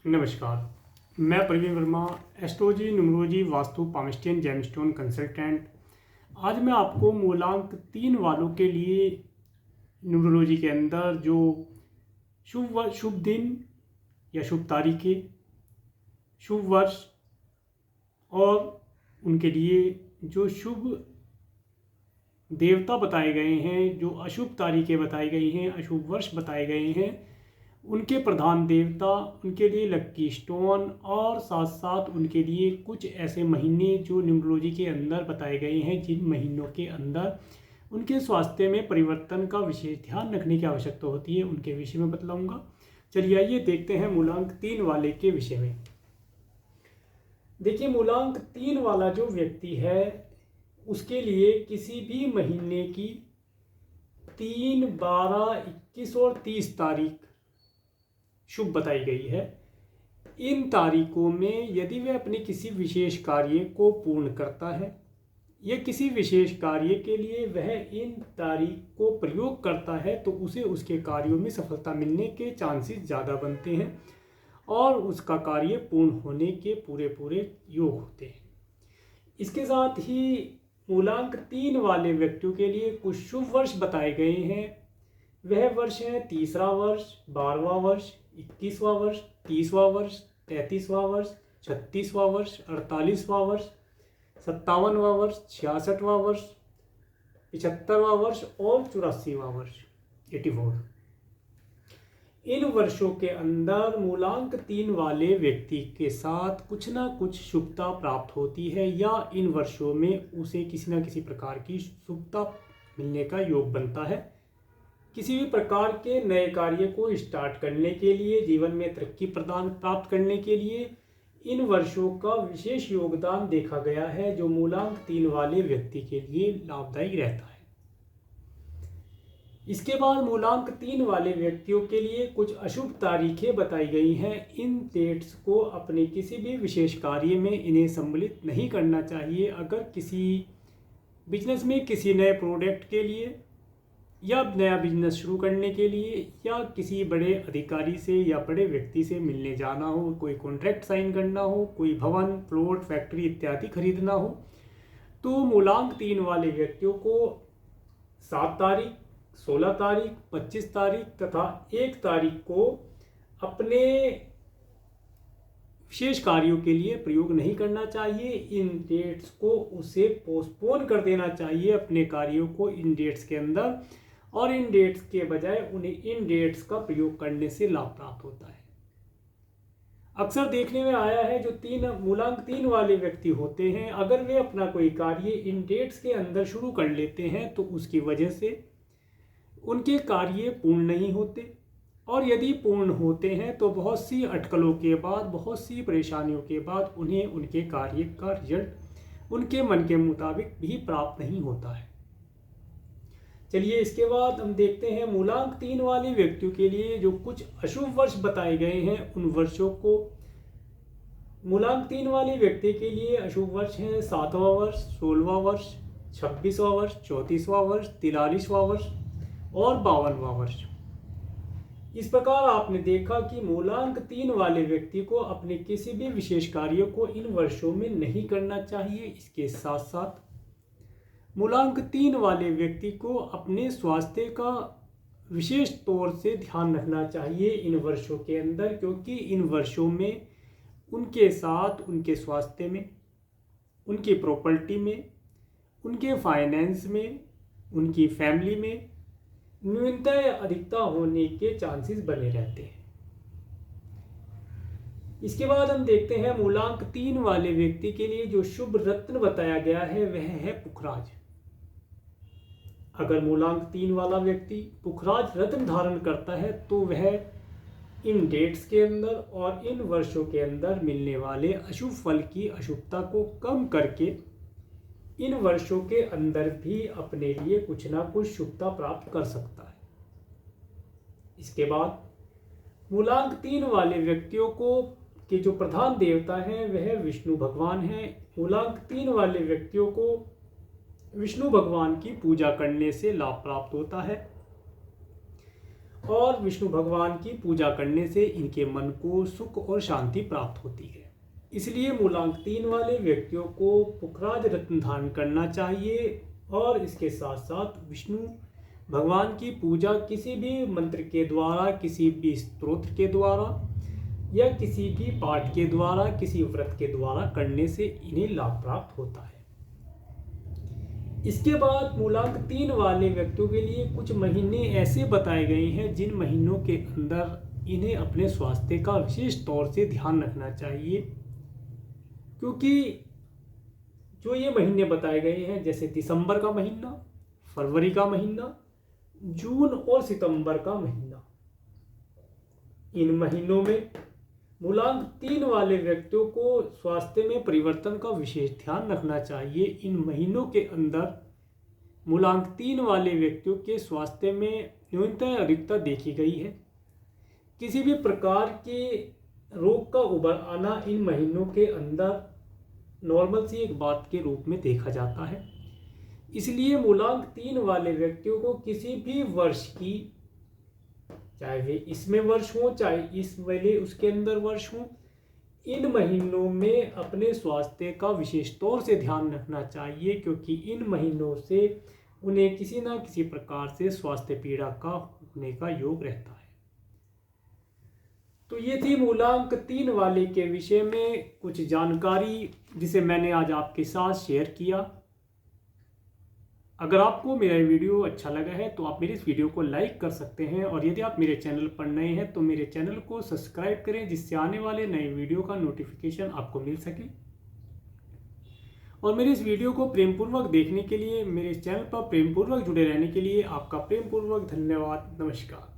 नमस्कार, मैं Praveen Verma, astrology, numerology, vastu, palmistry, gemstone consultant. आज मैं आपको मूलांक 3 वालों के लिए न्यूमरोलॉजी के अंदर जो शुभ दिन या शुभ तारीखें, शुभ वर्ष और उनके लिए जो शुभ देवता बताए गए हैं, जो अशुभ तारीखें बताई गई हैं, अशुभ वर्ष बताए गए हैं, उनके प्रधान देवता, उनके लिए लक्की स्टोन और साथ साथ उनके लिए कुछ ऐसे महीने जो न्यूमरोलॉजी के अंदर बताए गए हैं, जिन महीनों के अंदर उनके स्वास्थ्य में परिवर्तन का विशेष ध्यान रखने की आवश्यकता होती है, उनके विषय में बतलाऊंगा। चलिए आइए देखते हैं मूलांक 3 वाले के विषय में। देखिए, मूलांक 3 वाला जो व्यक्ति है उसके लिए किसी भी महीने की 3, 12, 21 और 30 तारीख शुभ बताई गई है। इन तारीखों में यदि वह अपने किसी विशेष कार्य को पूर्ण करता है या किसी विशेष कार्य के लिए वह इन तारीख को प्रयोग करता है तो उसे उसके कार्यों में सफलता मिलने के चांसेस ज़्यादा बनते हैं और उसका कार्य पूर्ण होने के पूरे योग होते हैं। इसके साथ ही मूलांक 3 वाले व्यक्तियों के लिए कुछ शुभ वर्ष बताए गए हैं। वह वर्ष है 3रा वर्ष, 12वां वर्ष, 21वां वर्ष, 30वां वर्ष, 33वां वर्ष, 36वां वर्ष, 48वां वर्ष, 57वां वर्ष, 66वां वर्ष, 75वां वर्ष और 84वां वर्ष 84। इन वर्षों के अंदर मूलांक 3 वाले व्यक्ति के साथ कुछ ना कुछ शुभता प्राप्त होती है या इन वर्षों में उसे किसी न किसी प्रकार की शुभता मिलने का योग बनता है। किसी भी प्रकार के नए कार्य को स्टार्ट करने के लिए, जीवन में तरक्की प्राप्त करने के लिए इन वर्षों का विशेष योगदान देखा गया है, जो मूलांक 3 वाले व्यक्ति के लिए लाभदायी रहता है। इसके बाद मूलांक 3 वाले व्यक्तियों के लिए कुछ अशुभ तारीखें बताई गई हैं। इन डेट्स को अपने किसी भी विशेष कार्य में इन्हें सम्मिलित नहीं करना चाहिए। अगर किसी बिजनेस में किसी नए प्रोडक्ट के लिए या नया बिजनेस शुरू करने के लिए या किसी बड़े अधिकारी से या बड़े व्यक्ति से मिलने जाना हो, कोई कॉन्ट्रैक्ट साइन करना हो, कोई भवन, प्लॉट, फैक्ट्री इत्यादि खरीदना हो, तो मूलांक 3 वाले व्यक्तियों को 7 तारीख, 16 तारीख, 25 तारीख तथा 1 तारीख को अपने विशेष कार्यों के लिए प्रयोग नहीं करना चाहिए। इन डेट्स को उसे पोस्टपोन कर देना चाहिए अपने कार्यों को इन डेट्स के अंदर, और इन डेट्स के बजाय उन्हें इन डेट्स का प्रयोग करने से लाभ प्राप्त होता है। अक्सर देखने में आया है जो मूलांक 3 वाले व्यक्ति होते हैं, अगर वे अपना कोई कार्य इन डेट्स के अंदर शुरू कर लेते हैं तो उसकी वजह से उनके कार्य पूर्ण नहीं होते, और यदि पूर्ण होते हैं तो बहुत सी अटकलों के बाद, बहुत सी परेशानियों के बाद उन्हें उनके कार्य का रिजल्ट उनके मन के मुताबिक भी प्राप्त नहीं होता है। चलिए इसके बाद हम देखते हैं मूलांक 3 वाले व्यक्तियों के लिए जो कुछ अशुभ वर्ष बताए गए हैं, उन वर्षों को। मूलांक 3 वाले व्यक्ति के लिए अशुभ वर्ष हैं 7वां वर्ष, 16वां वर्ष, 26वां वर्ष, 34वां वर्ष, 43वां वर्ष और 52वां वर्ष। इस प्रकार आपने देखा कि मूलांक 3 वाले व्यक्ति को अपने किसी भी विशेष कार्य को इन वर्षों में नहीं करना चाहिए। इसके साथ साथ मूलांक 3 वाले व्यक्ति को अपने स्वास्थ्य का विशेष तौर से ध्यान रखना चाहिए इन वर्षों के अंदर, क्योंकि इन वर्षों में उनके साथ उनके स्वास्थ्य में, उनकी प्रॉपर्टी में, उनके फाइनेंस में, उनकी फैमिली में न्यूनता या अधिकता होने के चांसेस बने रहते हैं। इसके बाद हम देखते हैं मूलांक 3 वाले व्यक्ति के लिए जो शुभ रत्न बताया गया है वह है पुखराज। अगर मूलांक 3 वाला व्यक्ति पुखराज रत्न धारण करता है तो वह इन डेट्स के अंदर और इन वर्षों के अंदर मिलने वाले अशुभ फल की अशुभता को कम करके इन वर्षों के अंदर भी अपने लिए कुछ ना कुछ शुभता प्राप्त कर सकता है। इसके बाद मूलांक 3 वाले व्यक्तियों को के जो प्रधान देवता हैं वह विष्णु भगवान हैं। मूलांक 3 वाले व्यक्तियों को विष्णु भगवान की पूजा करने से लाभ प्राप्त होता है और विष्णु भगवान की पूजा करने से इनके मन को सुख और शांति प्राप्त होती है। इसलिए मूलांक 3 वाले व्यक्तियों को पुखराज रत्न धारण करना चाहिए और इसके साथ साथ विष्णु भगवान की पूजा किसी भी मंत्र के द्वारा, किसी भी स्तोत्र के द्वारा या किसी भी पाठ के द्वारा, किसी व्रत के द्वारा करने से इन्हें लाभ प्राप्त होता है। इसके बाद मूलांक 3 वाले व्यक्तियों के लिए कुछ महीने ऐसे बताए गए हैं जिन महीनों के अंदर इन्हें अपने स्वास्थ्य का विशेष तौर से ध्यान रखना चाहिए, क्योंकि जो ये महीने बताए गए हैं जैसे दिसंबर का महीना, फरवरी का महीना, जून और सितंबर का महीना, इन महीनों में मूलांक 3 वाले व्यक्तियों को स्वास्थ्य में परिवर्तन का विशेष ध्यान रखना चाहिए। इन महीनों के अंदर मूलांक 3 वाले व्यक्तियों के स्वास्थ्य में न्यूनतम अधिकता देखी गई है। किसी भी प्रकार के रोग का उभर आना इन महीनों के अंदर नॉर्मल सी एक बात के रूप में देखा जाता है। इसलिए मूलांक 3 वाले व्यक्तियों को किसी भी वर्ष की, चाहे वे इसमें वर्ष हो चाहे इस वाले उसके अंदर वर्ष हो, इन महीनों में अपने स्वास्थ्य का विशेष तौर से ध्यान रखना चाहिए, क्योंकि इन महीनों से उन्हें किसी ना किसी प्रकार से स्वास्थ्य पीड़ा का होने का योग रहता है। तो ये थी मूलांक 3 वाले के विषय में कुछ जानकारी जिसे मैंने आज आपके साथ शेयर किया। अगर आपको मेरा वीडियो अच्छा लगा है तो आप मेरे इस वीडियो को लाइक कर सकते हैं, और यदि आप मेरे चैनल पर नए हैं तो मेरे चैनल को सब्सक्राइब करें, जिससे आने वाले नए वीडियो का नोटिफिकेशन आपको मिल सके। और मेरे इस वीडियो को प्रेमपूर्वक देखने के लिए, मेरे चैनल पर प्रेमपूर्वक जुड़े रहने के लिए आपका प्रेमपूर्वक धन्यवाद। नमस्कार।